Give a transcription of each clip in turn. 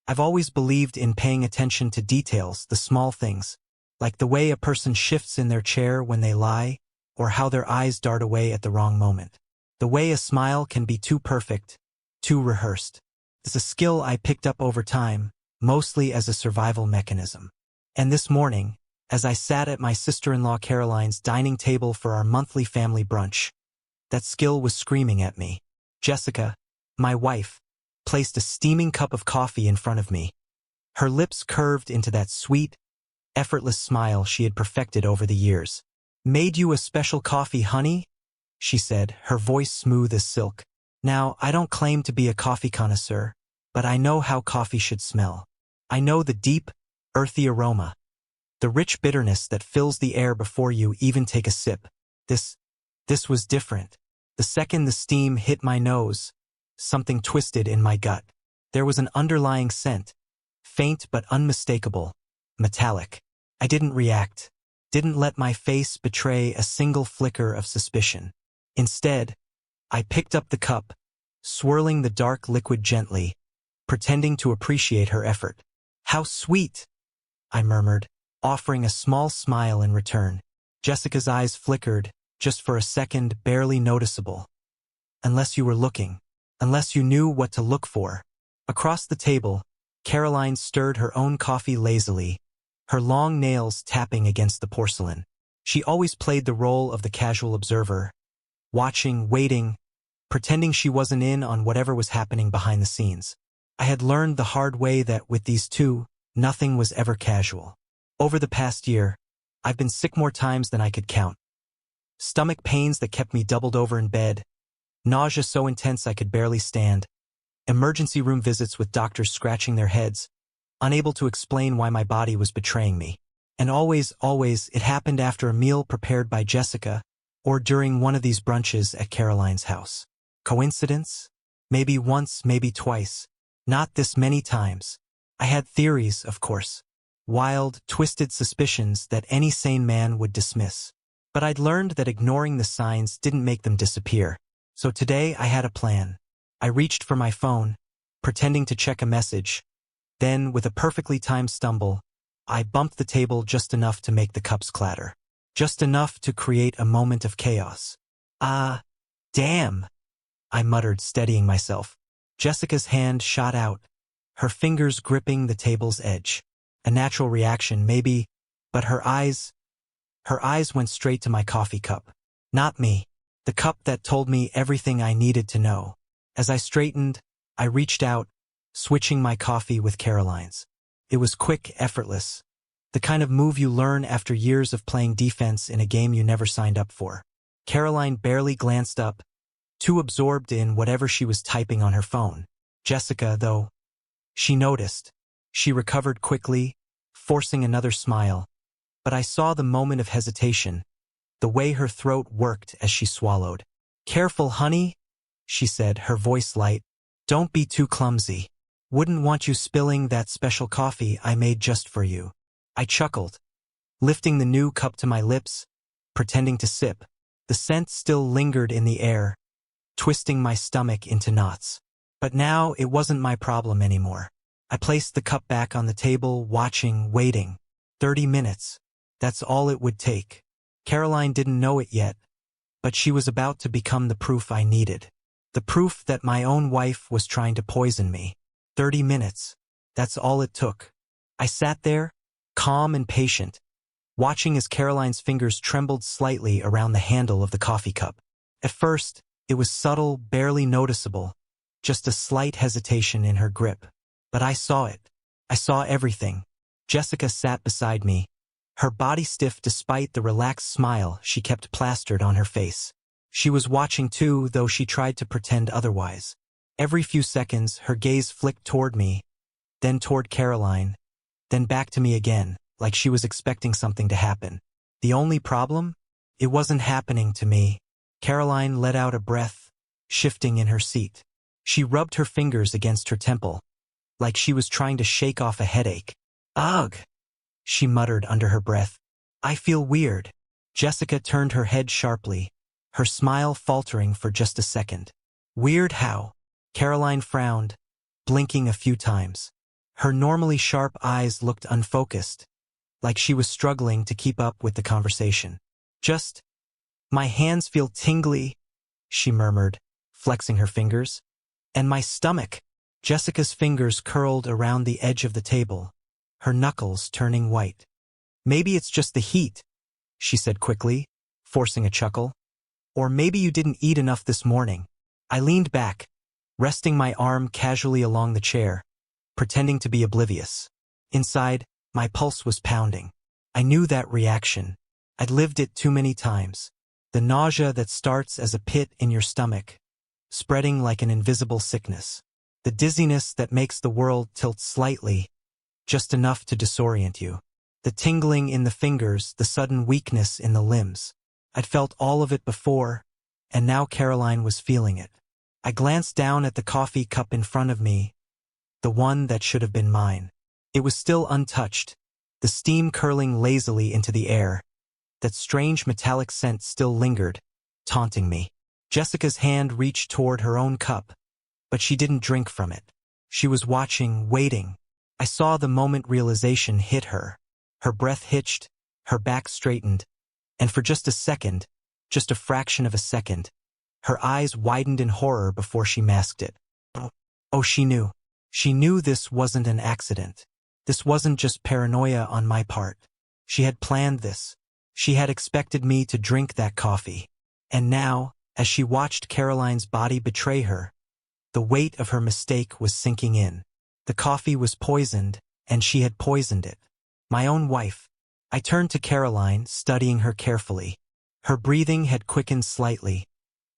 I've always believed in paying attention to details, the small things, like the way a person shifts in their chair when they lie, or how their eyes dart away at the wrong moment. The way a smile can be too perfect, too rehearsed. It's a skill I picked up over time, mostly as a survival mechanism. And this morning, as I sat at my sister-in-law Caroline's dining table for our monthly family brunch, that skill was screaming at me. Jessica, my wife, placed a steaming cup of coffee in front of me. Her lips curved into that sweet, effortless smile she had perfected over the years. "Made you a special coffee, honey?" she said, her voice smooth as silk. Now, I don't claim to be a coffee connoisseur, but I know how coffee should smell. I know the deep, earthy aroma, the rich bitterness that fills the air before you even take a sip. This was different. The second the steam hit my nose, something twisted in my gut. There was an underlying scent, faint but unmistakable, metallic. I didn't react, didn't let my face betray a single flicker of suspicion. Instead, I picked up the cup, swirling the dark liquid gently, pretending to appreciate her effort. "How sweet," I murmured, offering a small smile in return. Jessica's eyes flickered, just for a second, barely noticeable. "Unless you were looking. Unless you knew what to look for." Across the table, Caroline stirred her own coffee lazily, her long nails tapping against the porcelain. She always played the role of the casual observer, watching, waiting, pretending she wasn't in on whatever was happening behind the scenes. I had learned the hard way that with these two, nothing was ever casual. Over the past year, I've been sick more times than I could count. Stomach pains that kept me doubled over in bed, nausea so intense I could barely stand, emergency room visits with doctors scratching their heads, unable to explain why my body was betraying me. And always, it happened after a meal prepared by Jessica, or during one of these brunches at Caroline's house. Coincidence? Maybe once, maybe twice. Not this many times. I had theories, of course. Wild, twisted suspicions that any sane man would dismiss. But I'd learned that ignoring the signs didn't make them disappear. So today I had a plan. I reached for my phone, pretending to check a message. Then, with a perfectly timed stumble, I bumped the table just enough to make the cups clatter. Just enough to create a moment of chaos. Damn, I muttered, steadying myself. Jessica's hand shot out, her fingers gripping the table's edge. A natural reaction, maybe, but her eyes went straight to my coffee cup. Not me. The cup that told me everything I needed to know. As I straightened, I reached out, switching my coffee with Caroline's. It was quick, effortless. The kind of move you learn after years of playing defense in a game you never signed up for. Caroline barely glanced up, too absorbed in whatever she was typing on her phone. Jessica, though, she noticed. She recovered quickly, forcing another smile. But I saw the moment of hesitation, the way her throat worked as she swallowed. "Careful, honey," she said, her voice light. "Don't be too clumsy. Wouldn't want you spilling that special coffee I made just for you." I chuckled, lifting the new cup to my lips, pretending to sip. The scent still lingered in the air, twisting my stomach into knots. But now it wasn't my problem anymore. I placed the cup back on the table, watching, waiting. 30 minutes. That's all it would take. Caroline didn't know it yet, but she was about to become the proof I needed. The proof that my own wife was trying to poison me. 30 minutes. That's all it took. I sat there, calm and patient, watching as Caroline's fingers trembled slightly around the handle of the coffee cup. At first, it was subtle, barely noticeable, just a slight hesitation in her grip. But I saw it. I saw everything. Jessica sat beside me, her body stiff despite the relaxed smile she kept plastered on her face. She was watching too, though she tried to pretend otherwise. Every few seconds, her gaze flicked toward me, then toward Caroline, then back to me again, like she was expecting something to happen. The only problem? It wasn't happening to me. Caroline let out a breath, shifting in her seat. She rubbed her fingers against her temple, like she was trying to shake off a headache. "Ugh," she muttered under her breath. "I feel weird." Jessica turned her head sharply, her smile faltering for just a second. "Weird how?" Caroline frowned, blinking a few times. Her normally sharp eyes looked unfocused, like she was struggling to keep up with the conversation. Just, my hands feel tingly, she murmured, flexing her fingers. And my stomach. Jessica's fingers curled around the edge of the table, her knuckles turning white. Maybe it's just the heat, she said quickly, forcing a chuckle. Or maybe you didn't eat enough this morning. I leaned back, resting my arm casually along the chair, pretending to be oblivious. Inside, my pulse was pounding. I knew that reaction. I'd lived it too many times. The nausea that starts as a pit in your stomach, spreading like an invisible sickness. The dizziness that makes the world tilt slightly, just enough to disorient you. The tingling in the fingers, the sudden weakness in the limbs. I'd felt all of it before, and now Caroline was feeling it. I glanced down at the coffee cup in front of me, the one that should have been mine. It was still untouched, the steam curling lazily into the air. That strange metallic scent still lingered, taunting me. Jessica's hand reached toward her own cup, but she didn't drink from it. She was watching, waiting. I saw the moment realization hit her. Her breath hitched, her back straightened, and for just a second, just a fraction of a second, her eyes widened in horror before she masked it. Oh, she knew. She knew this wasn't an accident. This wasn't just paranoia on my part. She had planned this. She had expected me to drink that coffee. And now, as she watched Caroline's body betray her, the weight of her mistake was sinking in. The coffee was poisoned, and she had poisoned it. My own wife. I turned to Caroline, studying her carefully. Her breathing had quickened slightly,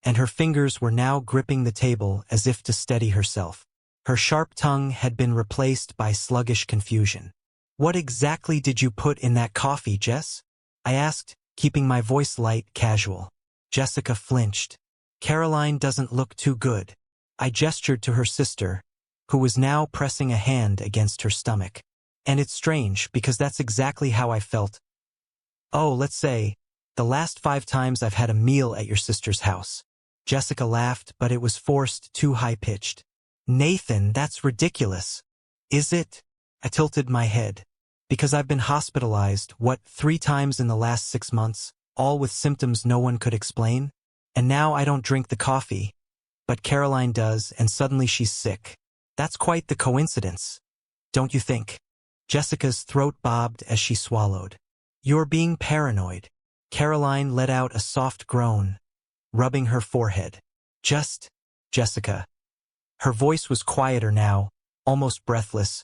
and her fingers were now gripping the table as if to steady herself. Her sharp tongue had been replaced by sluggish confusion. What exactly did you put in that coffee, Jess? I asked, keeping my voice light, casual. Jessica flinched. Caroline doesn't look too good. I gestured to her sister, who was now pressing a hand against her stomach. And it's strange, because that's exactly how I felt. Oh, let's say, the last 5 times I've had a meal at your sister's house. Jessica laughed, but it was forced, too high-pitched. Nathan, that's ridiculous. Is it? I tilted my head. Because I've been hospitalized, 3 times in the last 6 months, all with symptoms no one could explain? And now I don't drink the coffee. But Caroline does, and suddenly she's sick. That's quite the coincidence. Don't you think? Jessica's throat bobbed as she swallowed. You're being paranoid. Caroline let out a soft groan, rubbing her forehead. Just, Jessica. Her voice was quieter now, almost breathless.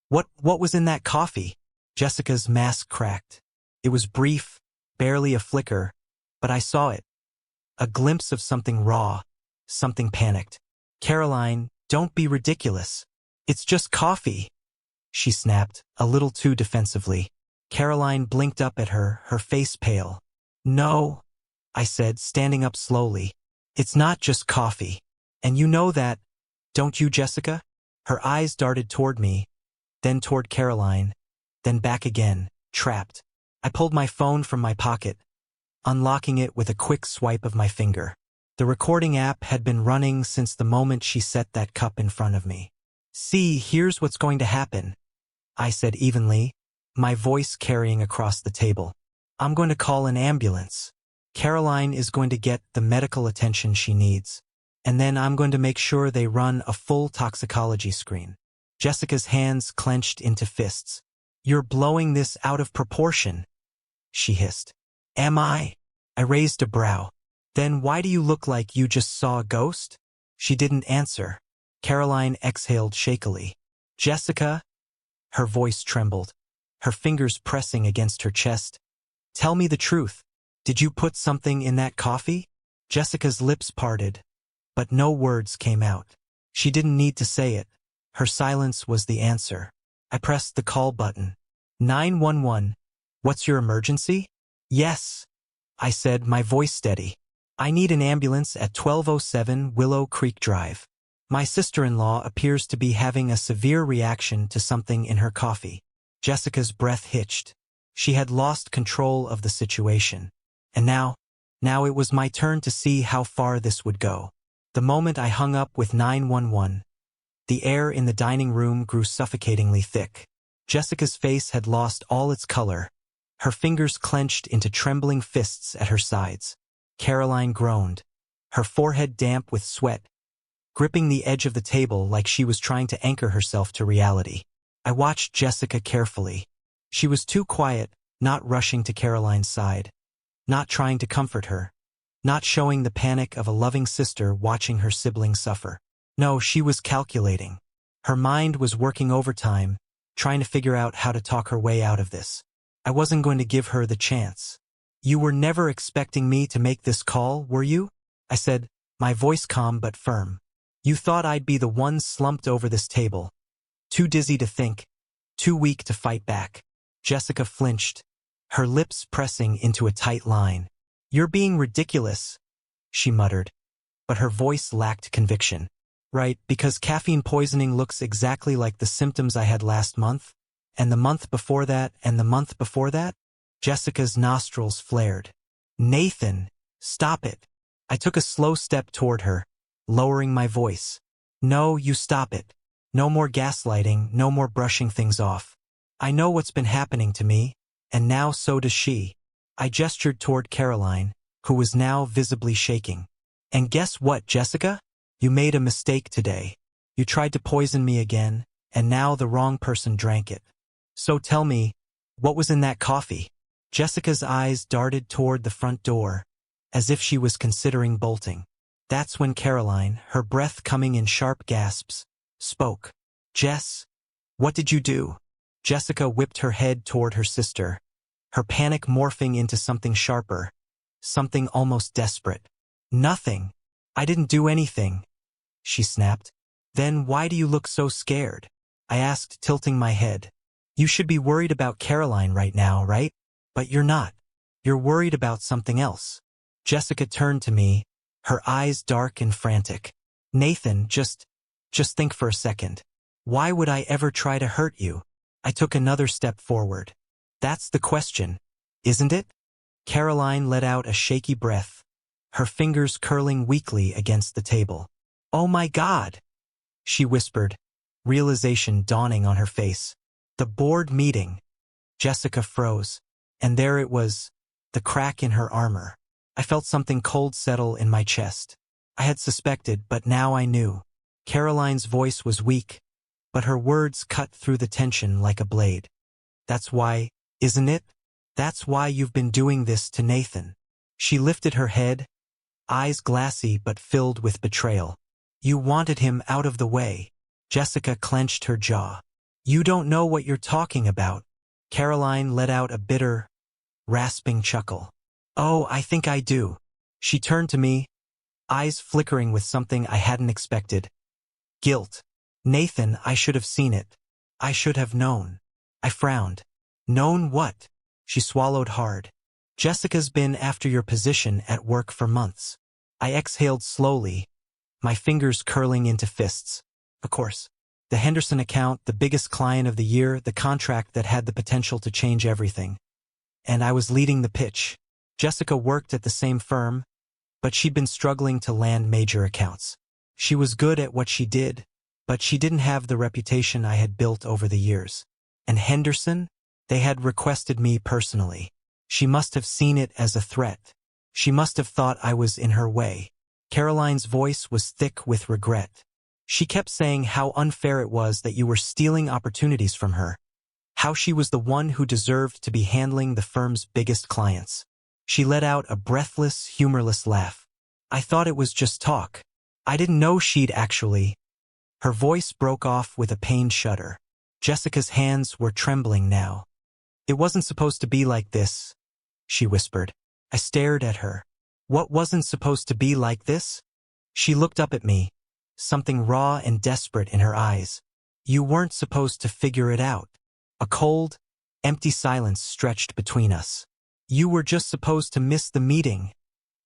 What was in that coffee? Jessica's mask cracked. It was brief, barely a flicker, but I saw it. A glimpse of something raw, something panicked. Caroline, don't be ridiculous. It's just coffee, she snapped, a little too defensively. Caroline blinked up at her, her face pale. No, I said, standing up slowly. It's not just coffee. And you know that, don't you, Jessica? Her eyes darted toward me, then toward Caroline, then back again, trapped. I pulled my phone from my pocket, unlocking it with a quick swipe of my finger. The recording app had been running since the moment she set that cup in front of me. See, here's what's going to happen, I said evenly, my voice carrying across the table. I'm going to call an ambulance. Caroline is going to get the medical attention she needs. And then I'm going to make sure they run a full toxicology screen. Jessica's hands clenched into fists. You're blowing this out of proportion, she hissed. Am I? I raised a brow. Then why do you look like you just saw a ghost? She didn't answer. Caroline exhaled shakily. Jessica? Her voice trembled, her fingers pressing against her chest. Tell me the truth. Did you put something in that coffee? Jessica's lips parted, but no words came out. She didn't need to say it. Her silence was the answer. I pressed the call button. 911. What's your emergency? Yes, I said, my voice steady. I need an ambulance at 1207 Willow Creek Drive. My sister-in-law appears to be having a severe reaction to something in her coffee. Jessica's breath hitched. She had lost control of the situation. And now it was my turn to see how far this would go. The moment I hung up with 911, The air in the dining room grew suffocatingly thick. Jessica's face had lost all its color. Her fingers clenched into trembling fists at her sides. Caroline groaned, her forehead damp with sweat, gripping the edge of the table like she was trying to anchor herself to reality. I watched Jessica carefully. She was too quiet, not rushing to Caroline's side, not trying to comfort her, not showing the panic of a loving sister watching her sibling suffer. No, she was calculating. Her mind was working overtime, trying to figure out how to talk her way out of this. I wasn't going to give her the chance. "You were never expecting me to make this call, were you?" I said, my voice calm but firm. "You thought I'd be the one slumped over this table, too dizzy to think, too weak to fight back." Jessica flinched, her lips pressing into a tight line. "You're being ridiculous," she muttered, but her voice lacked conviction. "Right, because caffeine poisoning looks exactly like the symptoms I had last month, and the month before that, and the month before that?" Jessica's nostrils flared. "Nathan, stop it." I took a slow step toward her, lowering my voice. "No, you stop it. No more gaslighting, no more brushing things off. I know what's been happening to me, and now so does she." I gestured toward Caroline, who was now visibly shaking. "And guess what, Jessica? You made a mistake today. You tried to poison me again, and now the wrong person drank it. So tell me, what was in that coffee?" Jessica's eyes darted toward the front door, as if she was considering bolting. That's when Caroline, her breath coming in sharp gasps, spoke. "Jess, what did you do?" Jessica whipped her head toward her sister, her panic morphing into something sharper, something almost desperate. "Nothing. I didn't do anything," she snapped. "Then why do you look so scared?" I asked, tilting my head. "You should be worried about Caroline right now, right? But you're not. You're worried about something else." Jessica turned to me, her eyes dark and frantic. "Nathan, just think for a second. Why would I ever try to hurt you?" I took another step forward. "That's the question, isn't it?" Caroline let out a shaky breath, her fingers curling weakly against the table. "Oh my God," she whispered, realization dawning on her face. "The board meeting." Jessica froze, and there it was, the crack in her armor. I felt something cold settle in my chest. I had suspected, but now I knew. Caroline's voice was weak, but her words cut through the tension like a blade. "That's why, isn't it? That's why you've been doing this to Nathan." She lifted her head, eyes glassy but filled with betrayal. "You wanted him out of the way." Jessica clenched her jaw. "You don't know what you're talking about." Caroline let out a bitter, rasping chuckle. "Oh, I think I do." She turned to me, eyes flickering with something I hadn't expected. "Guilt. Nathan, I should have seen it. I should have known." I frowned. "Known what?" She swallowed hard. "Jessica's been after your position at work for months." I exhaled slowly, my fingers curling into fists. Of course. The Henderson account, the biggest client of the year, the contract that had the potential to change everything. And I was leading the pitch. Jessica worked at the same firm, but she'd been struggling to land major accounts. She was good at what she did, but she didn't have the reputation I had built over the years. And Henderson? They had requested me personally. She must have seen it as a threat. She must have thought I was in her way. Caroline's voice was thick with regret. She kept saying how unfair it was that you were stealing opportunities from her, how she was the one who deserved to be handling the firm's biggest clients. She let out a breathless, humorless laugh. "I thought it was just talk. I didn't know she'd actually—" Her voice broke off with a pained shudder. Jessica's hands were trembling now. "It wasn't supposed to be like this," she whispered. I stared at her. "What wasn't supposed to be like this?" She looked up at me, something raw and desperate in her eyes. "You weren't supposed to figure it out." A cold, empty silence stretched between us. "You were just supposed to miss the meeting,"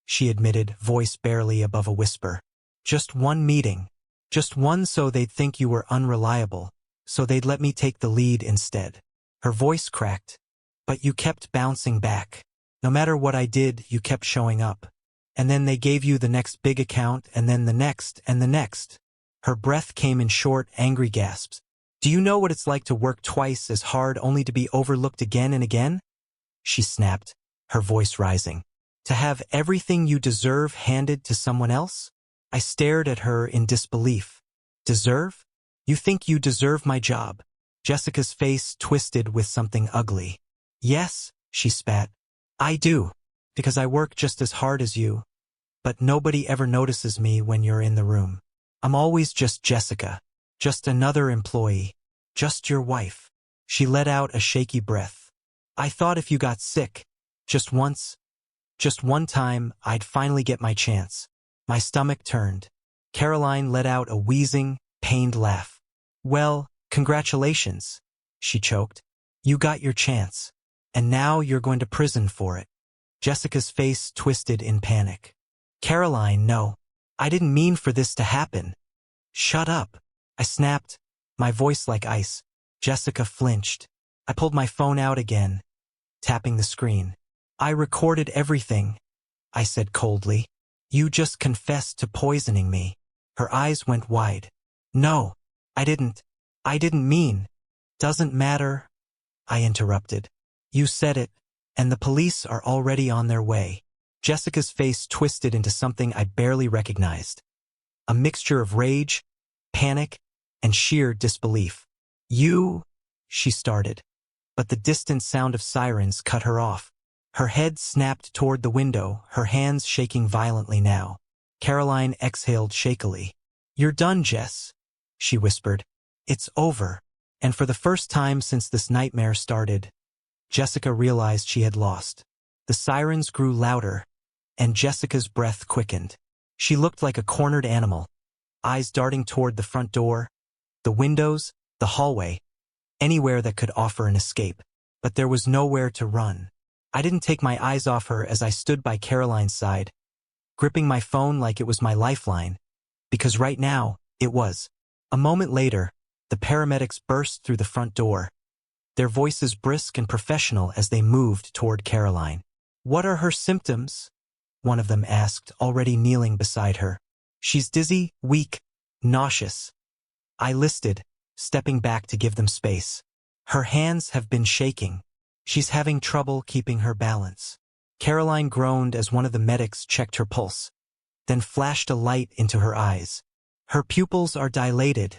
she admitted, voice barely above a whisper. "Just one meeting. Just one, so they'd think you were unreliable, so they'd let me take the lead instead." Her voice cracked. "But you kept bouncing back. No matter what I did, you kept showing up. And then they gave you the next big account, and then the next, and the next." Her breath came in short, angry gasps. Do you know what it's like to work twice as hard only to be overlooked again and again? She snapped, her voice rising. To have everything you deserve handed to someone else? I stared at her in disbelief. Deserve? You think you deserve my job? Jessica's face twisted with something ugly. Yes, she spat. I do, because I work just as hard as you. But nobody ever notices me when you're in the room. I'm always just Jessica, just another employee, just your wife. She let out a shaky breath. I thought if you got sick, just once, just one time, I'd finally get my chance. My stomach turned. Caroline let out a wheezing, pained laugh. Well, congratulations, she choked. You got your chance. And now you're going to prison for it. Jessica's face twisted in panic. Caroline, no. I didn't mean for this to happen. Shut up. I snapped, my voice like ice. Jessica flinched. I pulled my phone out again, tapping the screen. I recorded everything, I said coldly. You just confessed to poisoning me. Her eyes went wide. No, I didn't. I didn't mean. Doesn't matter, I interrupted. You said it, and the police are already on their way. Jessica's face twisted into something I barely recognized. A mixture of rage, panic, and sheer disbelief. You, she started, but the distant sound of sirens cut her off. Her head snapped toward the window, her hands shaking violently now. Caroline exhaled shakily. You're done, Jess, she whispered. It's over. And for the first time since this nightmare started, Jessica realized she had lost. The sirens grew louder, and Jessica's breath quickened. She looked like a cornered animal, eyes darting toward the front door, the windows, the hallway, anywhere that could offer an escape. But there was nowhere to run. I didn't take my eyes off her as I stood by Caroline's side, gripping my phone like it was my lifeline, because right now, it was. A moment later, the paramedics burst through the front door, their voices brisk and professional as they moved toward Caroline. What are her symptoms? One of them asked, already kneeling beside her. She's dizzy, weak, nauseous. I listed, stepping back to give them space. Her hands have been shaking. She's having trouble keeping her balance. Caroline groaned as one of the medics checked her pulse, then flashed a light into her eyes. Her pupils are dilated,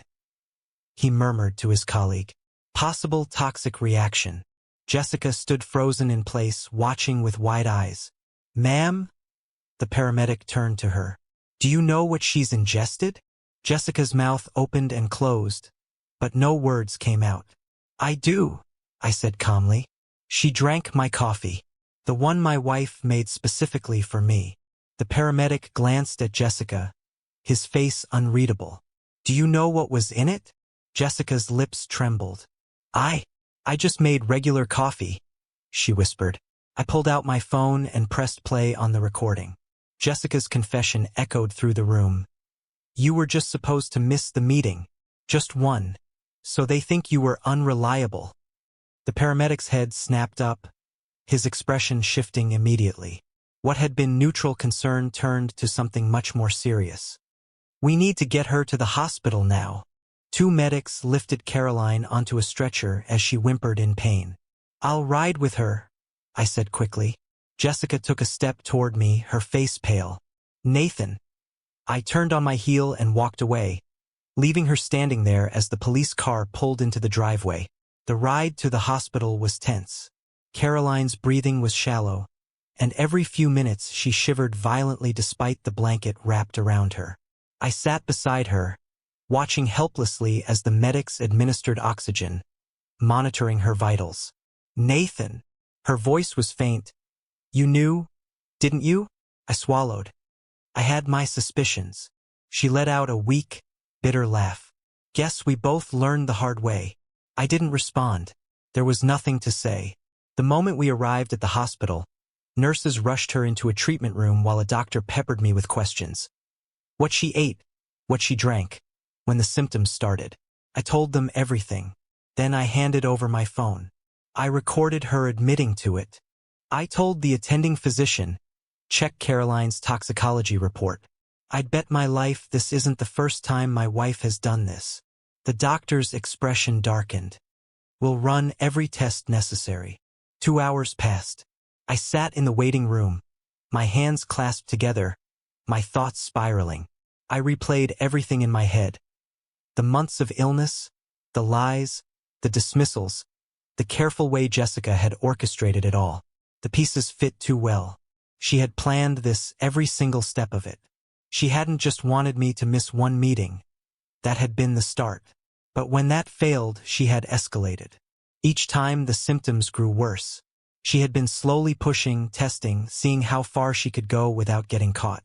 he murmured to his colleague. Possible toxic reaction. Jessica stood frozen in place, watching with wide eyes. Ma'am? The paramedic turned to her. Do you know what she's ingested? Jessica's mouth opened and closed, but no words came out. I do, I said calmly. She drank my coffee, the one my wife made specifically for me. The paramedic glanced at Jessica, his face unreadable. Do you know what was in it? Jessica's lips trembled. I just made regular coffee, she whispered. I pulled out my phone and pressed play on the recording. Jessica's confession echoed through the room. You were just supposed to miss the meeting. Just one. So they think you were unreliable. The paramedic's head snapped up, his expression shifting immediately. What had been neutral concern turned to something much more serious. We need to get her to the hospital now. Two medics lifted Caroline onto a stretcher as she whimpered in pain. I'll ride with her, I said quickly. Jessica took a step toward me, her face pale. Nathan. I turned on my heel and walked away, leaving her standing there as the police car pulled into the driveway. The ride to the hospital was tense. Caroline's breathing was shallow, and every few minutes she shivered violently despite the blanket wrapped around her. I sat beside her, watching helplessly as the medics administered oxygen, monitoring her vitals. Nathan. Her voice was faint. You knew, didn't you? I swallowed. I had my suspicions. She let out a weak, bitter laugh. Guess we both learned the hard way. I didn't respond. There was nothing to say. The moment we arrived at the hospital, nurses rushed her into a treatment room while a doctor peppered me with questions. What she ate, what she drank, when the symptoms started. I told them everything. Then I handed over my phone. I recorded her admitting to it. I told the attending physician, check Caroline's toxicology report. I'd bet my life this isn't the first time my wife has done this. The doctor's expression darkened. We'll run every test necessary. 2 hours passed. I sat in the waiting room, my hands clasped together, my thoughts spiraling. I replayed everything in my head. The months of illness, the lies, the dismissals, the careful way Jessica had orchestrated it all. The pieces fit too well. She had planned this, every single step of it. She hadn't just wanted me to miss one meeting. That had been the start. But when that failed, she had escalated. Each time the symptoms grew worse. She had been slowly pushing, testing, seeing how far she could go without getting caught.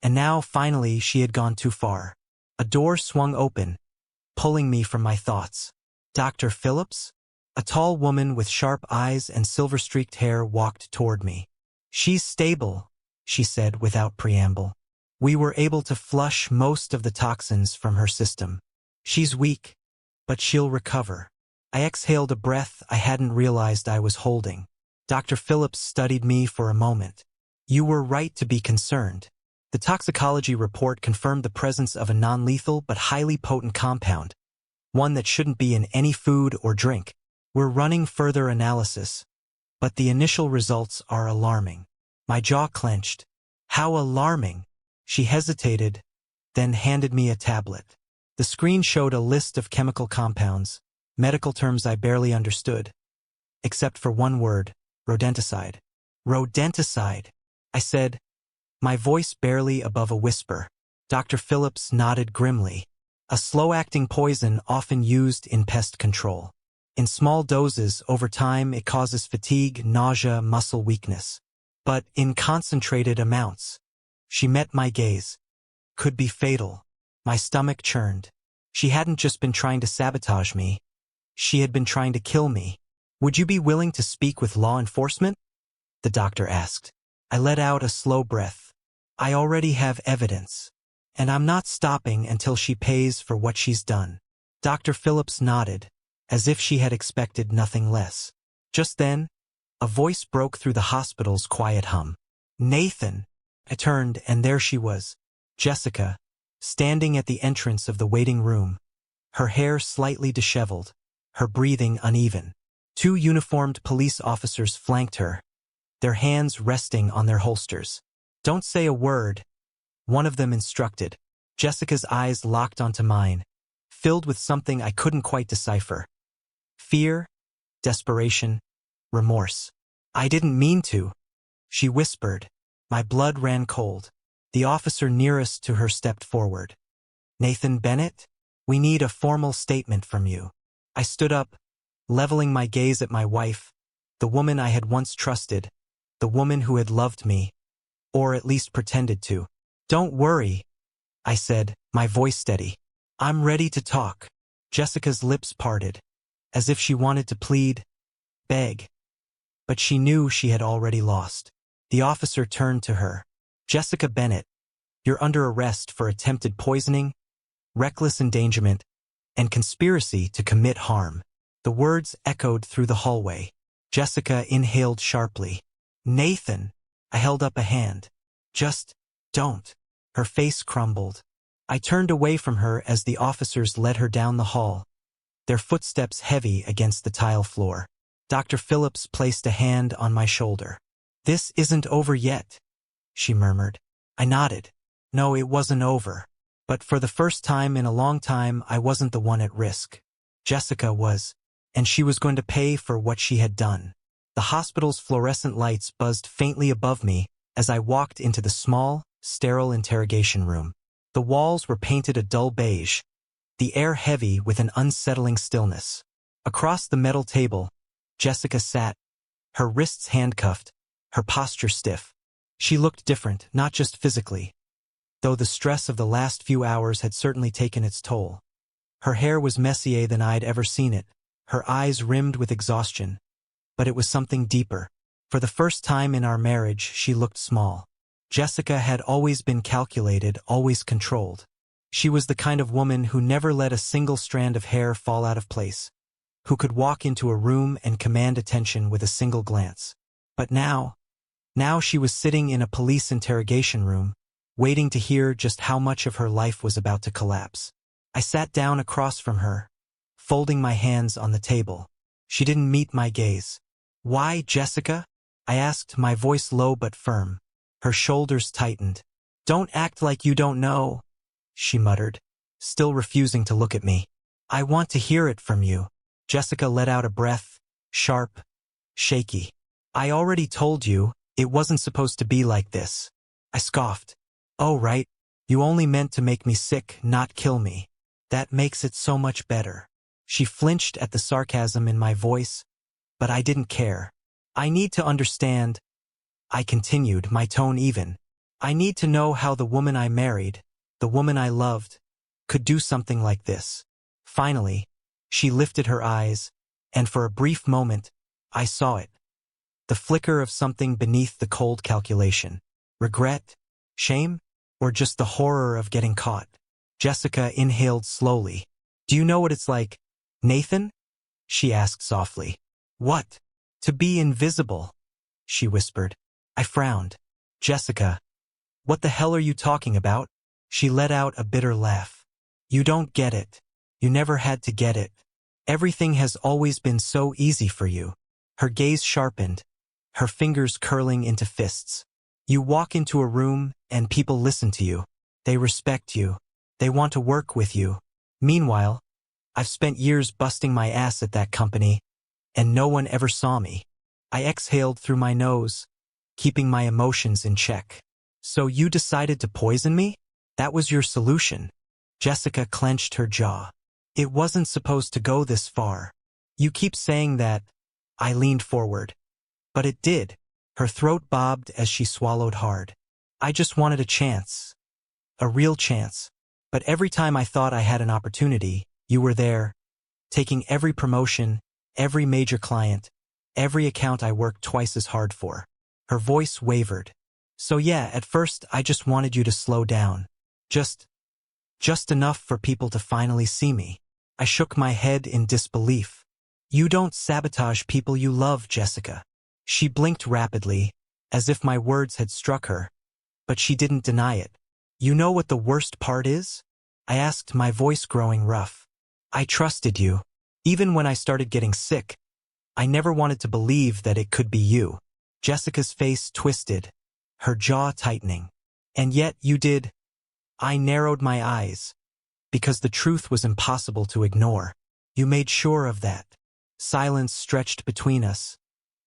And now, finally, she had gone too far. A door swung open, pulling me from my thoughts. Dr. Phillips? A tall woman with sharp eyes and silver-streaked hair walked toward me. She's stable, she said without preamble. We were able to flush most of the toxins from her system. She's weak, but she'll recover. I exhaled a breath I hadn't realized I was holding. Dr. Phillips studied me for a moment. You were right to be concerned. The toxicology report confirmed the presence of a non-lethal but highly potent compound, one that shouldn't be in any food or drink. We're running further analysis, but the initial results are alarming. My jaw clenched. How alarming? She hesitated, then handed me a tablet. The screen showed a list of chemical compounds, medical terms I barely understood, except for one word, rodenticide. Rodenticide, I said, my voice barely above a whisper. Dr. Phillips nodded grimly. A slow-acting poison often used in pest control. In small doses, over time, it causes fatigue, nausea, muscle weakness. But in concentrated amounts, she met my gaze. Could be fatal. My stomach churned. She hadn't just been trying to sabotage me. She had been trying to kill me. Would you be willing to speak with law enforcement? The doctor asked. I let out a slow breath. I already have evidence, and I'm not stopping until she pays for what she's done. Dr. Phillips nodded, as if she had expected nothing less. Just then, a voice broke through the hospital's quiet hum. Nathan! I turned, and there she was, Jessica, standing at the entrance of the waiting room, her hair slightly disheveled, her breathing uneven. 2 uniformed police officers flanked her, their hands resting on their holsters. Don't say a word, one of them instructed. Jessica's eyes locked onto mine, filled with something I couldn't quite decipher. Fear, desperation, remorse. I didn't mean to, she whispered. My blood ran cold. The officer nearest to her stepped forward. Nathan Bennett, we need a formal statement from you. I stood up, leveling my gaze at my wife, the woman I had once trusted, the woman who had loved me, or at least pretended to. Don't worry, I said, my voice steady. I'm ready to talk. Jessica's lips parted, as if she wanted to plead, beg. But she knew she had already lost. The officer turned to her. Jessica Bennett, you're under arrest for attempted poisoning, reckless endangerment, and conspiracy to commit harm. The words echoed through the hallway. Jessica inhaled sharply. Nathan, I held up a hand. Just don't. Her face crumbled. I turned away from her as the officers led her down the hall, their footsteps heavy against the tile floor. Dr. Phillips placed a hand on my shoulder. This isn't over yet, she murmured. I nodded. No, it wasn't over. But for the first time in a long time, I wasn't the one at risk. Jessica was, and she was going to pay for what she had done. The hospital's fluorescent lights buzzed faintly above me as I walked into the small, sterile interrogation room. The walls were painted a dull beige, the air heavy with an unsettling stillness. Across the metal table, Jessica sat, her wrists handcuffed, her posture stiff. She looked different, not just physically, though the stress of the last few hours had certainly taken its toll. Her hair was messier than I'd ever seen it, her eyes rimmed with exhaustion. But it was something deeper. For the first time in our marriage, she looked small. Jessica had always been calculated, always controlled. She was the kind of woman who never let a single strand of hair fall out of place, who could walk into a room and command attention with a single glance. But now she was sitting in a police interrogation room, waiting to hear just how much of her life was about to collapse. I sat down across from her, folding my hands on the table. She didn't meet my gaze. "Why, Jessica?" I asked, my voice low but firm. Her shoulders tightened. "Don't act like you don't know," she muttered, still refusing to look at me. "I want to hear it from you." Jessica let out a breath, sharp, shaky. "I already told you, it wasn't supposed to be like this." I scoffed. "Oh, right. You only meant to make me sick, not kill me. That makes it so much better." She flinched at the sarcasm in my voice, but I didn't care. "I need to understand," I continued, my tone even. "I need to know how the woman I married, the woman I loved, could do something like this." Finally, she lifted her eyes, and for a brief moment, I saw it. The flicker of something beneath the cold calculation. Regret? Shame? Or just the horror of getting caught? Jessica inhaled slowly. "Do you know what it's like, Nathan?" she asked softly. "What?" "To be invisible," she whispered. I frowned. "Jessica, what the hell are you talking about?" She let out a bitter laugh. "You don't get it. You never had to get it. Everything has always been so easy for you." Her gaze sharpened, her fingers curling into fists. "You walk into a room and people listen to you. They respect you. They want to work with you. Meanwhile, I've spent years busting my ass at that company, and no one ever saw me." I exhaled through my nose, keeping my emotions in check. "So you decided to poison me? That was your solution?" Jessica clenched her jaw. "It wasn't supposed to go this far. You keep saying that." I leaned forward. "But it did." Her throat bobbed as she swallowed hard. "I just wanted a chance. A real chance. But every time I thought I had an opportunity, you were there, taking every promotion, every major client, every account I worked twice as hard for." Her voice wavered. "So yeah, at first I just wanted you to slow down. Just enough for people to finally see me." I shook my head in disbelief. "You don't sabotage people you love, Jessica." She blinked rapidly, as if my words had struck her, but she didn't deny it. "You know what the worst part is?" I asked, my voice growing rough. "I trusted you. Even when I started getting sick, I never wanted to believe that it could be you." Jessica's face twisted, her jaw tightening. "And yet you did." I narrowed my eyes, because the truth was impossible to ignore. "You made sure of that." Silence stretched between us,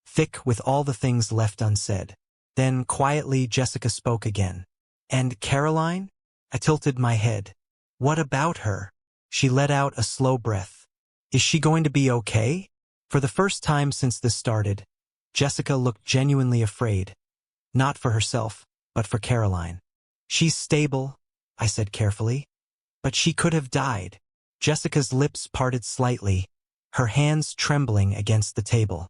thick with all the things left unsaid. Then, quietly, Jessica spoke again. "And Caroline?" I tilted my head. "What about her?" She let out a slow breath. "Is she going to be okay?" For the first time since this started, Jessica looked genuinely afraid. Not for herself, but for Caroline. "She's stable," I said carefully. "But she could have died." Jessica's lips parted slightly, her hands trembling against the table.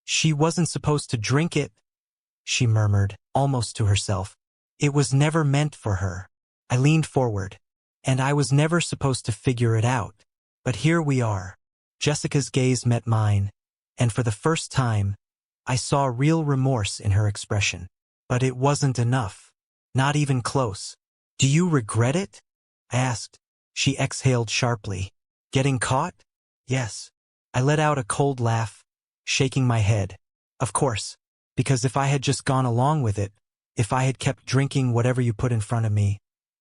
"She wasn't supposed to drink it," she murmured, almost to herself. "It was never meant for her." I leaned forward. "And I was never supposed to figure it out. But here we are." Jessica's gaze met mine, and for the first time, I saw real remorse in her expression. But it wasn't enough. Not even close. "Do you regret it?" I asked. She exhaled sharply. "Getting caught?" "Yes." I let out a cold laugh, shaking my head. "Of course. Because if I had just gone along with it, if I had kept drinking whatever you put in front of me,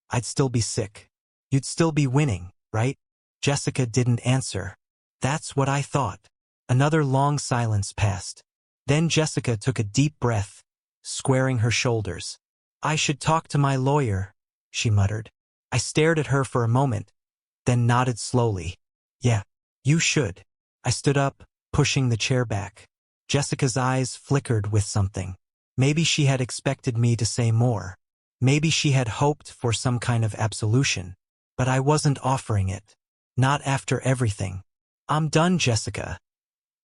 I'd still be sick. You'd still be winning, right?" Jessica didn't answer. "That's what I thought." Another long silence passed. Then Jessica took a deep breath, squaring her shoulders. "I should talk to my lawyer," she muttered. I stared at her for a moment, then nodded slowly. "Yeah, you should." I stood up, pushing the chair back. Jessica's eyes flickered with something. Maybe she had expected me to say more. Maybe she had hoped for some kind of absolution. But I wasn't offering it. Not after everything. "I'm done, Jessica."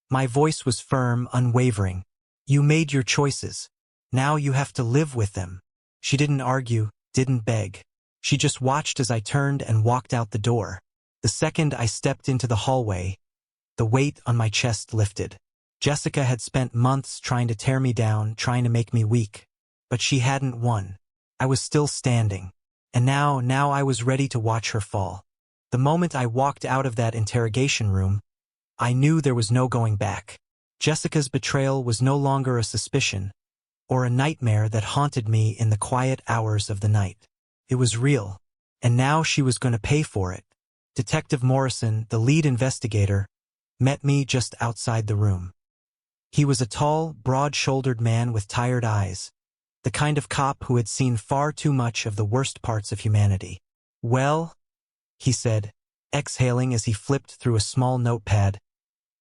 My voice was firm, unwavering. "You made your choices. Now you have to live with them." She didn't argue, didn't beg. She just watched as I turned and walked out the door. The second I stepped into the hallway, the weight on my chest lifted. Jessica had spent months trying to tear me down, trying to make me weak. But she hadn't won. I was still standing. And now I was ready to watch her fall. The moment I walked out of that interrogation room, I knew there was no going back. Jessica's betrayal was no longer a suspicion, or a nightmare that haunted me in the quiet hours of the night. It was real, and now she was going to pay for it. Detective Morrison, the lead investigator, met me just outside the room. He was a tall, broad-shouldered man with tired eyes, the kind of cop who had seen far too much of the worst parts of humanity. "Well," he said, exhaling as he flipped through a small notepad.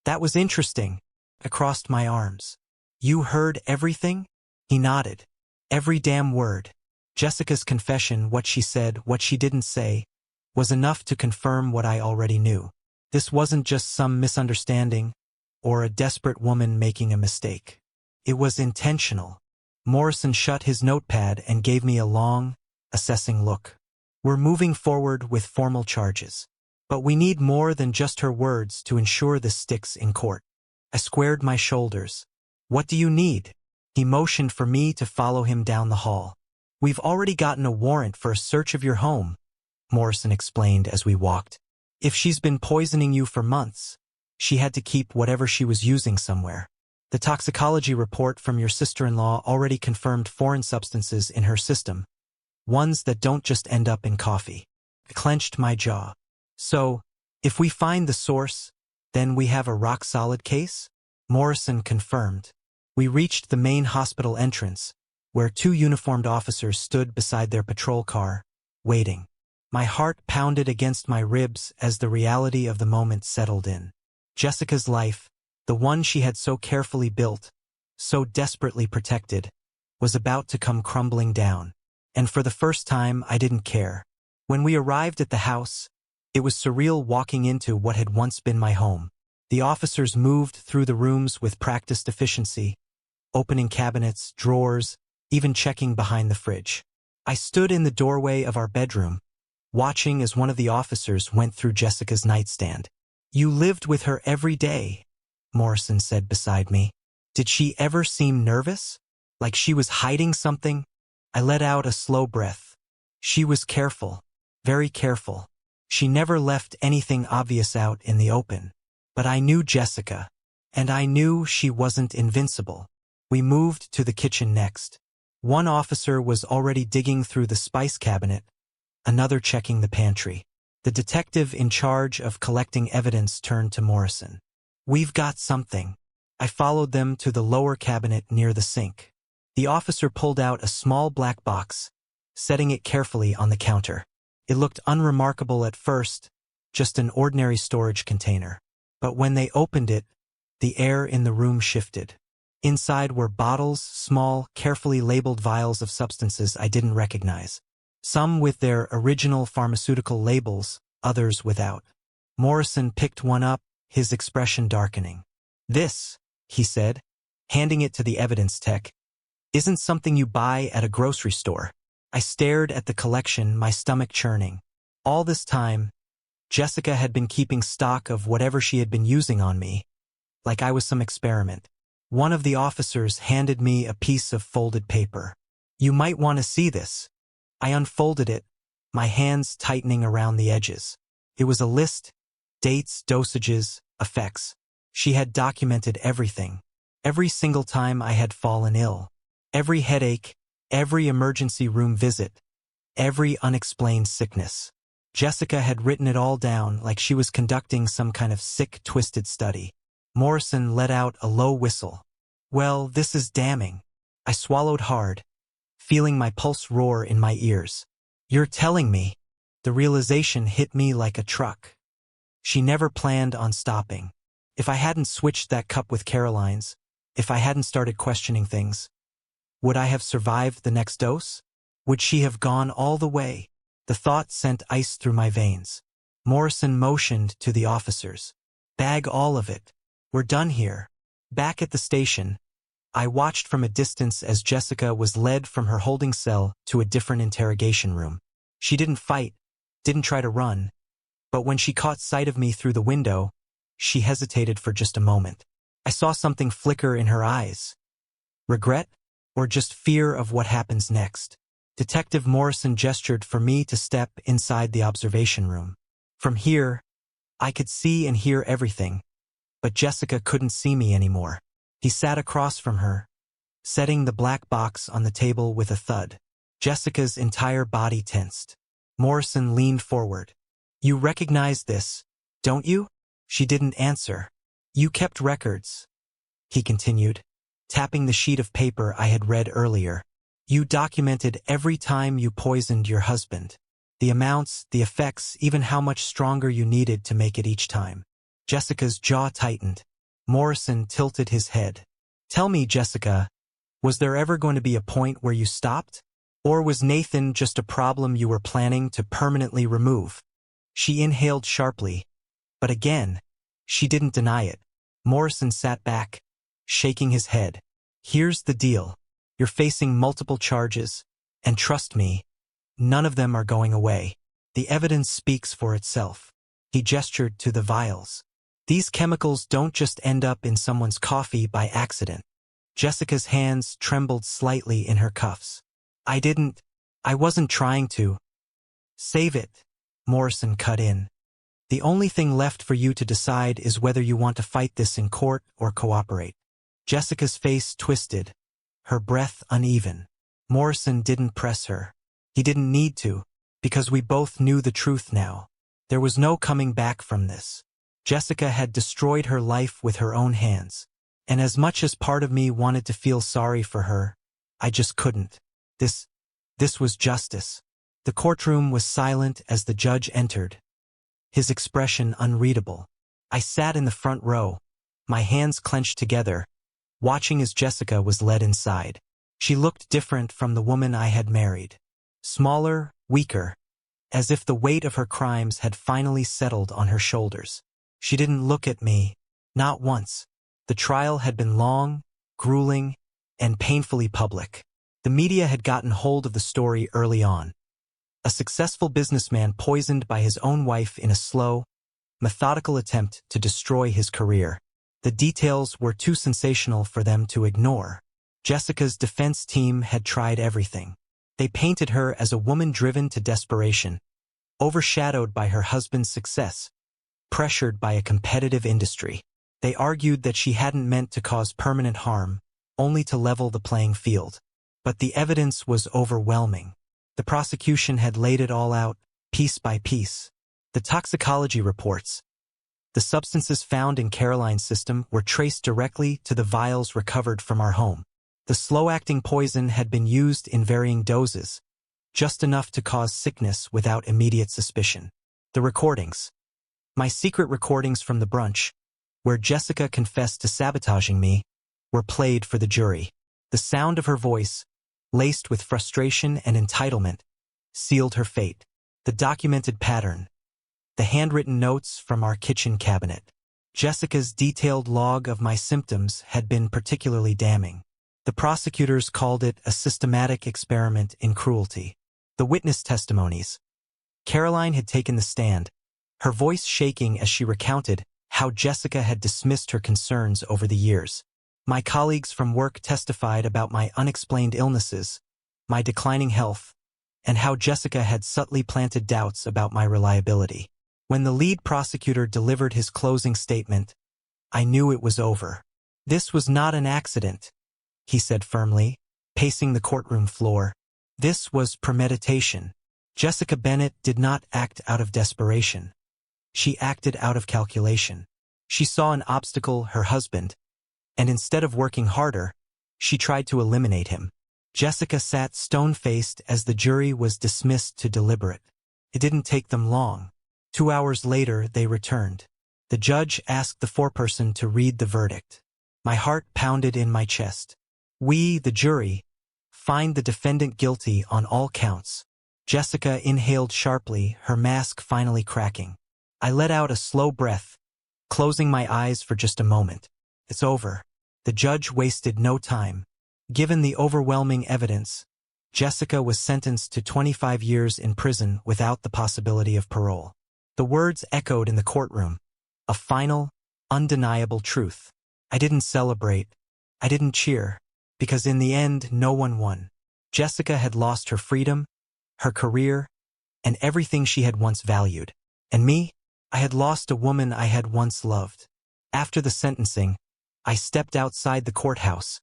"That was interesting." I crossed my arms. "You heard everything?" He nodded. "Every damn word." Jessica's confession, what she said, what she didn't say, was enough to confirm what I already knew. This wasn't just some misunderstanding or a desperate woman making a mistake. It was intentional. Morrison shut his notepad and gave me a long, assessing look. "We're moving forward with formal charges. But we need more than just her words to ensure this sticks in court." I squared my shoulders. "What do you need?" He motioned for me to follow him down the hall. "We've already gotten a warrant for a search of your home," Morrison explained as we walked. "If she's been poisoning you for months, she had to keep whatever she was using somewhere. The toxicology report from your sister-in-law already confirmed foreign substances in her system, ones that don't just end up in coffee." I clenched my jaw. "So, if we find the source, then we have a rock-solid case?" Morrison confirmed. We reached the main hospital entrance, where two uniformed officers stood beside their patrol car, waiting. My heart pounded against my ribs as the reality of the moment settled in. Jessica's life, the one she had so carefully built, so desperately protected, was about to come crumbling down. And for the first time, I didn't care. When we arrived at the house, it was surreal walking into what had once been my home. The officers moved through the rooms with practiced efficiency, opening cabinets, drawers, even checking behind the fridge. I stood in the doorway of our bedroom, watching as one of the officers went through Jessica's nightstand. "You lived with her every day," Morrison said beside me. "Did she ever seem nervous? Like she was hiding something?" I let out a slow breath. "She was careful, very careful. She never left anything obvious out in the open. But I knew Jessica, and I knew she wasn't invincible." We moved to the kitchen next. One officer was already digging through the spice cabinet, another checking the pantry. The detective in charge of collecting evidence turned to Morrison. "We've got something." I followed them to the lower cabinet near the sink. The officer pulled out a small black box, setting it carefully on the counter. It looked unremarkable at first, just an ordinary storage container. But when they opened it, the air in the room shifted. Inside were bottles, small, carefully labeled vials of substances I didn't recognize. Some with their original pharmaceutical labels, others without. Morrison picked one up, his expression darkening. "This," he said, handing it to the evidence tech, "isn't something you buy at a grocery store." I stared at the collection, my stomach churning. All this time, Jessica had been keeping stock of whatever she had been using on me, like I was some experiment. One of the officers handed me a piece of folded paper. "You might want to see this." I unfolded it, my hands tightening around the edges. It was a list, dates, dosages, effects. She had documented everything. Every single time I had fallen ill. Every headache, every emergency room visit, every unexplained sickness. Jessica had written it all down like she was conducting some kind of sick, twisted study. Morrison let out a low whistle. "Well, this is damning." I swallowed hard, feeling my pulse roar in my ears. "You're telling me?" The realization hit me like a truck. She never planned on stopping. If I hadn't switched that cup with Caroline's, if I hadn't started questioning things, would I have survived the next dose? Would she have gone all the way? The thought sent ice through my veins. Morrison motioned to the officers. "Bag all of it. We're done here." Back at the station, I watched from a distance as Jessica was led from her holding cell to a different interrogation room. She didn't fight, didn't try to run, but when she caught sight of me through the window, she hesitated for just a moment. I saw something flicker in her eyes. Regret, or just fear of what happens next? Detective Morrison gestured for me to step inside the observation room. From here, I could see and hear everything, but Jessica couldn't see me anymore. He sat across from her, setting the black box on the table with a thud. Jessica's entire body tensed. Morrison leaned forward. "You recognize this, don't you?" She didn't answer. "You kept records," he continued, tapping the sheet of paper I had read earlier. "You documented every time you poisoned your husband. The amounts, the effects, even how much stronger you needed to make it each time." Jessica's jaw tightened. Morrison tilted his head. "Tell me, Jessica, was there ever going to be a point where you stopped? Or was Nathan just a problem you were planning to permanently remove?" She inhaled sharply, but again, she didn't deny it. Morrison sat back, shaking his head. "Here's the deal. You're facing multiple charges, and trust me, none of them are going away. The evidence speaks for itself." He gestured to the vials. "These chemicals don't just end up in someone's coffee by accident." Jessica's hands trembled slightly in her cuffs. I wasn't trying to." "Save it," Morrison cut in. "The only thing left for you to decide is whether you want to fight this in court or cooperate." Jessica's face twisted, her breath uneven. Morrison didn't press her. He didn't need to, because we both knew the truth now. There was no coming back from this. Jessica had destroyed her life with her own hands, and as much as part of me wanted to feel sorry for her, I just couldn't. This was justice. The courtroom was silent as the judge entered, his expression unreadable. I sat in the front row, my hands clenched together, watching as Jessica was led inside. She looked different from the woman I had married. Smaller, weaker, as if the weight of her crimes had finally settled on her shoulders. She didn't look at me, not once. The trial had been long, grueling, and painfully public. The media had gotten hold of the story early on. A successful businessman poisoned by his own wife in a slow, methodical attempt to destroy his career. The details were too sensational for them to ignore. Jessica's defense team had tried everything. They painted her as a woman driven to desperation, overshadowed by her husband's success, pressured by a competitive industry. They argued that she hadn't meant to cause permanent harm, only to level the playing field. But the evidence was overwhelming. The prosecution had laid it all out, piece by piece. The toxicology reports, the substances found in Caroline's system, were traced directly to the vials recovered from our home. The slow-acting poison had been used in varying doses, just enough to cause sickness without immediate suspicion. The recordings. My secret recordings from the brunch, where Jessica confessed to sabotaging me, were played for the jury. The sound of her voice, laced with frustration and entitlement, sealed her fate. The documented pattern, the handwritten notes from our kitchen cabinet. Jessica's detailed log of my symptoms had been particularly damning. The prosecutors called it a systematic experiment in cruelty. The witness testimonies. Caroline had taken the stand, her voice shaking as she recounted how Jessica had dismissed her concerns over the years. My colleagues from work testified about my unexplained illnesses, my declining health, and how Jessica had subtly planted doubts about my reliability. When the lead prosecutor delivered his closing statement, I knew it was over. "This was not an accident," he said firmly, pacing the courtroom floor. "This was premeditation. Jessica Bennett did not act out of desperation. She acted out of calculation. She saw an obstacle, her husband, and instead of working harder, she tried to eliminate him." Jessica sat stone-faced as the jury was dismissed to deliberate. It didn't take them long. 2 hours later, they returned. The judge asked the foreperson to read the verdict. My heart pounded in my chest. "We, the jury, find the defendant guilty on all counts." Jessica inhaled sharply, her mask finally cracking. I let out a slow breath, closing my eyes for just a moment. It's over. The judge wasted no time. Given the overwhelming evidence, Jessica was sentenced to 25 years in prison without the possibility of parole. The words echoed in the courtroom. A final, undeniable truth. I didn't celebrate. I didn't cheer. Because in the end, no one won. Jessica had lost her freedom, her career, and everything she had once valued. And me? I had lost a woman I had once loved. After the sentencing, I stepped outside the courthouse,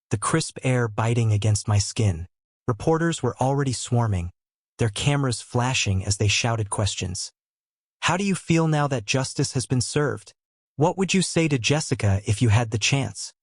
the crisp air biting against my skin. Reporters were already swarming, their cameras flashing as they shouted questions. How do you feel now that justice has been served? What would you say to Jessica if you had the chance?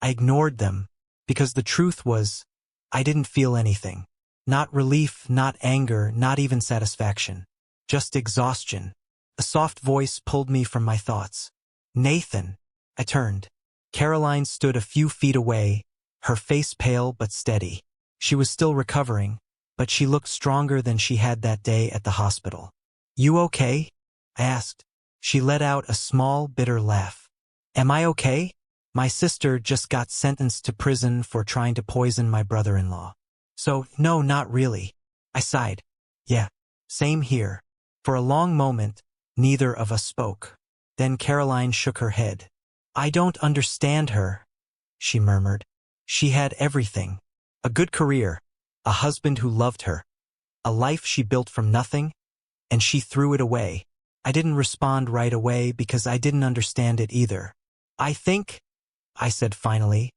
I ignored them, because the truth was, I didn't feel anything. Not relief, not anger, not even satisfaction. Just exhaustion. A soft voice pulled me from my thoughts. Nathan. I turned. Caroline stood a few feet away, her face pale but steady. She was still recovering, but she looked stronger than she had that day at the hospital. You okay? I asked. She let out a small, bitter laugh. Am I okay? My sister just got sentenced to prison for trying to poison my brother-in-law. So, no, not really. I sighed. Yeah, same here. For a long moment, neither of us spoke. Then Caroline shook her head. I don't understand her, she murmured. She had everything. A good career, a husband who loved her, a life she built from nothing, and she threw it away. I didn't respond right away because I didn't understand it either. I think, I said finally.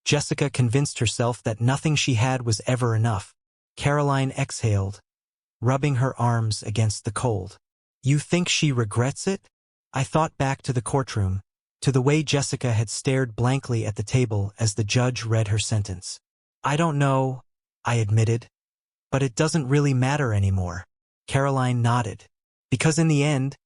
Jessica convinced herself that nothing she had was ever enough. Caroline exhaled, rubbing her arms against the cold. You think she regrets it? I thought back to the courtroom, to the way Jessica had stared blankly at the table as the judge read her sentence. I don't know, I admitted, but it doesn't really matter anymore. Caroline nodded. Because in the end,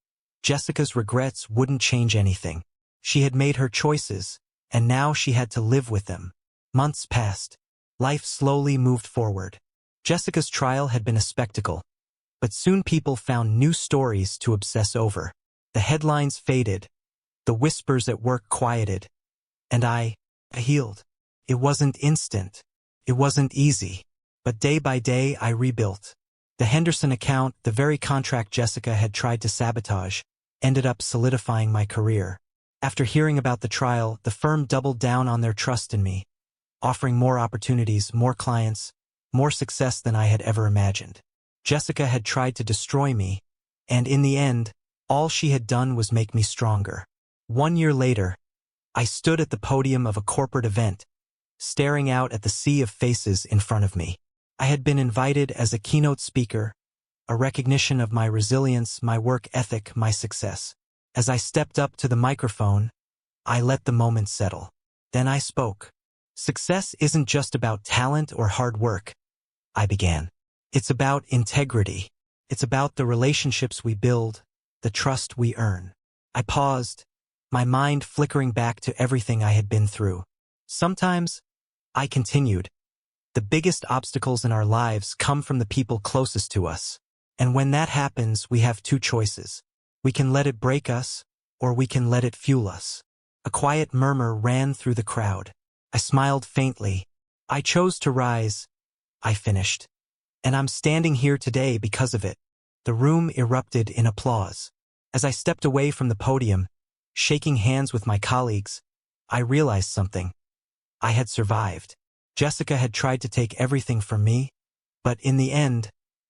Jessica's regrets wouldn't change anything. She had made her choices, and now she had to live with them. Months passed. Life slowly moved forward. Jessica's trial had been a spectacle, but soon people found new stories to obsess over. The headlines faded, the whispers at work quieted, and I healed. It wasn't instant. It wasn't easy. But day by day I rebuilt. The Henderson account, the very contract Jessica had tried to sabotage, ended up solidifying my career. After hearing about the trial, the firm doubled down on their trust in me, offering more opportunities, more clients, more success than I had ever imagined. Jessica had tried to destroy me, and in the end, all she had done was make me stronger. 1 year later, I stood at the podium of a corporate event, staring out at the sea of faces in front of me. I had been invited as a keynote speaker, a recognition of my resilience, my work ethic, my success. As I stepped up to the microphone, I let the moment settle. Then I spoke. Success isn't just about talent or hard work, I began. It's about integrity. It's about the relationships we build, the trust we earn. I paused, my mind flickering back to everything I had been through. Sometimes, I continued, the biggest obstacles in our lives come from the people closest to us. And when that happens, we have two choices. We can let it break us, or we can let it fuel us. A quiet murmur ran through the crowd. I smiled faintly. I chose to rise, I finished. And I'm standing here today because of it. The room erupted in applause. As I stepped away from the podium, shaking hands with my colleagues, I realized something. I had survived. Jessica had tried to take everything from me, but in the end,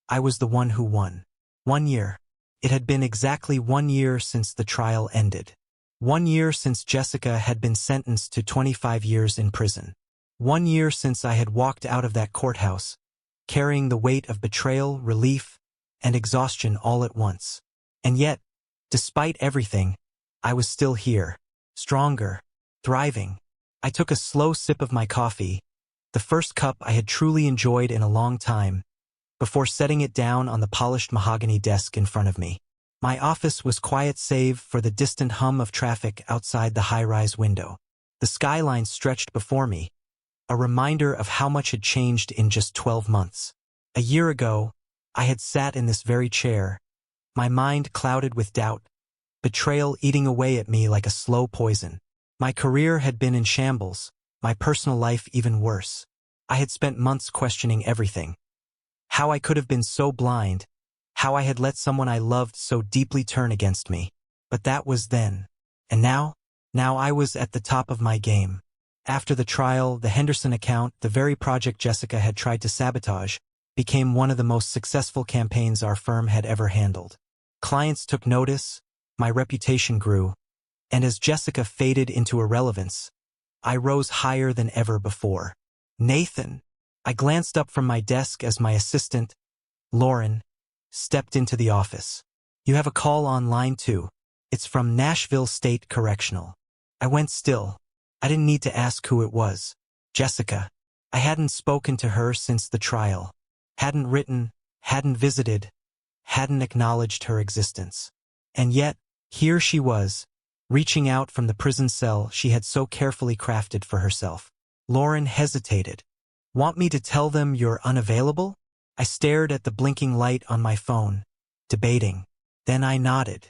I was the one who won. 1 year. It had been exactly 1 year since the trial ended. 1 year since Jessica had been sentenced to 25 years in prison. 1 year since I had walked out of that courthouse, carrying the weight of betrayal, relief, and exhaustion all at once. And yet, despite everything, I was still here, stronger, thriving. I took a slow sip of my coffee, the first cup I had truly enjoyed in a long time, before setting it down on the polished mahogany desk in front of me. My office was quiet save for the distant hum of traffic outside the high-rise window. The skyline stretched before me, a reminder of how much had changed in just 12 months. A year ago, I had sat in this very chair, my mind clouded with doubt, betrayal eating away at me like a slow poison. My career had been in shambles, my personal life even worse. I had spent months questioning everything. How I could have been so blind, how I had let someone I loved so deeply turn against me. But that was then. And now I was at the top of my game. After the trial, the Henderson account, the very project Jessica had tried to sabotage, became one of the most successful campaigns our firm had ever handled. Clients took notice, my reputation grew, and as Jessica faded into irrelevance, I rose higher than ever before. Nathan. I glanced up from my desk as my assistant, Lauren, stepped into the office. You have a call online too. It's from Nashville State Correctional. I went still. I didn't need to ask who it was. Jessica. I hadn't spoken to her since the trial. Hadn't written, hadn't visited, hadn't acknowledged her existence. And yet, here she was, reaching out from the prison cell she had so carefully crafted for herself. Lauren hesitated. Want me to tell them you're unavailable? I stared at the blinking light on my phone, debating. Then I nodded.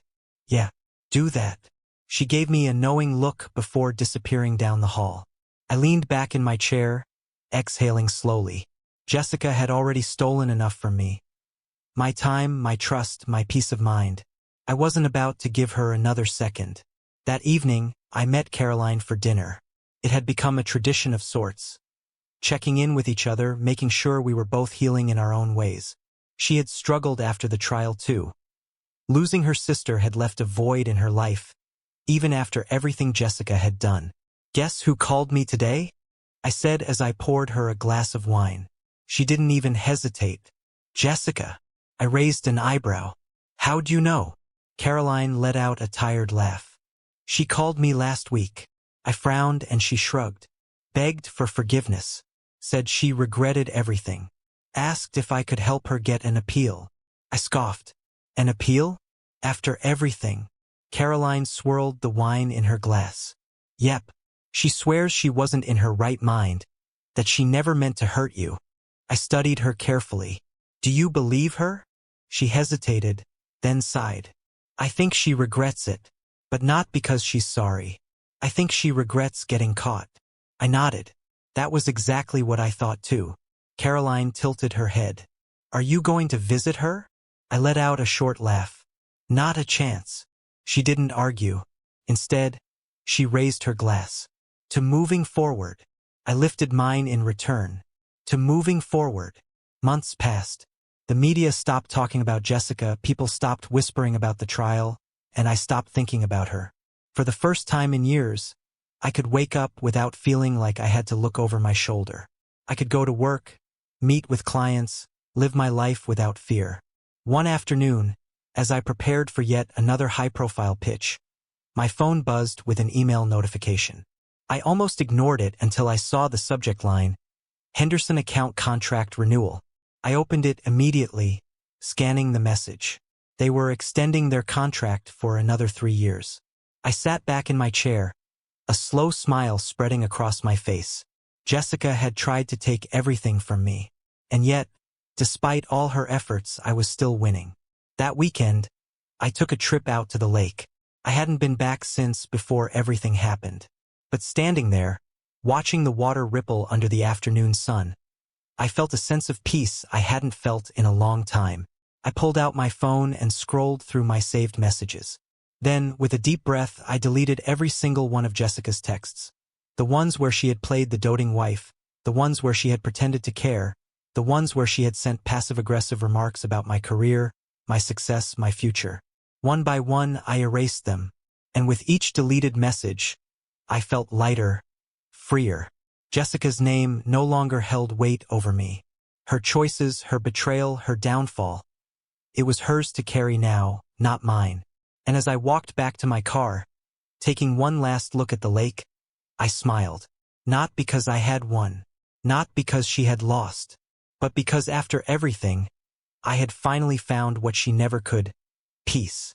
Yeah, do that. She gave me a knowing look before disappearing down the hall. I leaned back in my chair, exhaling slowly. Jessica had already stolen enough from me. My time, my trust, my peace of mind. I wasn't about to give her another second. That evening, I met Caroline for dinner. It had become a tradition of sorts. Checking in with each other, making sure we were both healing in our own ways. She had struggled after the trial too. Losing her sister had left a void in her life, even after everything Jessica had done. Guess who called me today? I said as I poured her a glass of wine. She didn't even hesitate. Jessica. I raised an eyebrow. How'd you know? Caroline let out a tired laugh. She called me last week. I frowned and she shrugged. Begged for forgiveness. Said she regretted everything. Asked if I could help her get an appeal. I scoffed. An appeal? After everything? Caroline swirled the wine in her glass. Yep. She swears she wasn't in her right mind, that she never meant to hurt you. I studied her carefully. Do you believe her? She hesitated, then sighed. I think she regrets it, but not because she's sorry. I think she regrets getting caught. I nodded. That was exactly what I thought too. Caroline tilted her head. Are you going to visit her? I let out a short laugh. Not a chance. She didn't argue. Instead, she raised her glass. To moving forward. I lifted mine in return. To moving forward. Months passed. The media stopped talking about Jessica, people stopped whispering about the trial, and I stopped thinking about her. For the first time in years, I could wake up without feeling like I had to look over my shoulder. I could go to work, meet with clients, live my life without fear. One afternoon, as I prepared for yet another high-profile pitch, my phone buzzed with an email notification. I almost ignored it until I saw the subject line, Henderson Account Contract Renewal. I opened it immediately, scanning the message. They were extending their contract for another 3 years. I sat back in my chair, a slow smile spreading across my face. Jessica had tried to take everything from me. And yet, despite all her efforts, I was still winning. That weekend, I took a trip out to the lake. I hadn't been back since before everything happened. But standing there, watching the water ripple under the afternoon sun, I felt a sense of peace I hadn't felt in a long time. I pulled out my phone and scrolled through my saved messages. Then, with a deep breath, I deleted every single one of Jessica's texts. The ones where she had played the doting wife, the ones where she had pretended to care, the ones where she had sent passive-aggressive remarks about my career, my success, my future. One by one, I erased them, and with each deleted message, I felt lighter, freer. Jessica's name no longer held weight over me. Her choices, her betrayal, her downfall. It was hers to carry now, not mine. And as I walked back to my car, taking one last look at the lake, I smiled. Not because I had won, not because she had lost, but because after everything, I had finally found what she never could: peace.